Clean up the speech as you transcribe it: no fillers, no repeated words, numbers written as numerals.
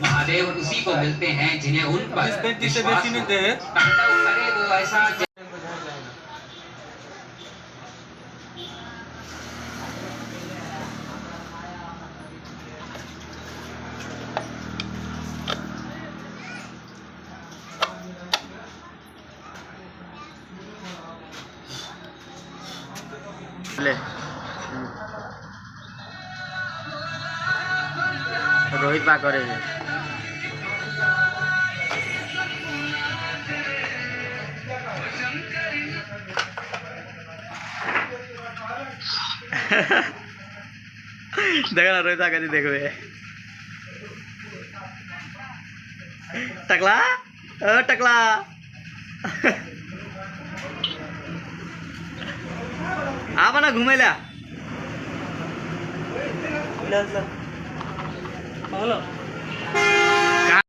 महादेव उसी को मिलते हैं जिन्हें उन पर विश्वास हो। तांडव करे वो ऐसा रोहित बा करे देखा ना रोहित आगे देखो टकला टकला आवा ना घुमेला हेलो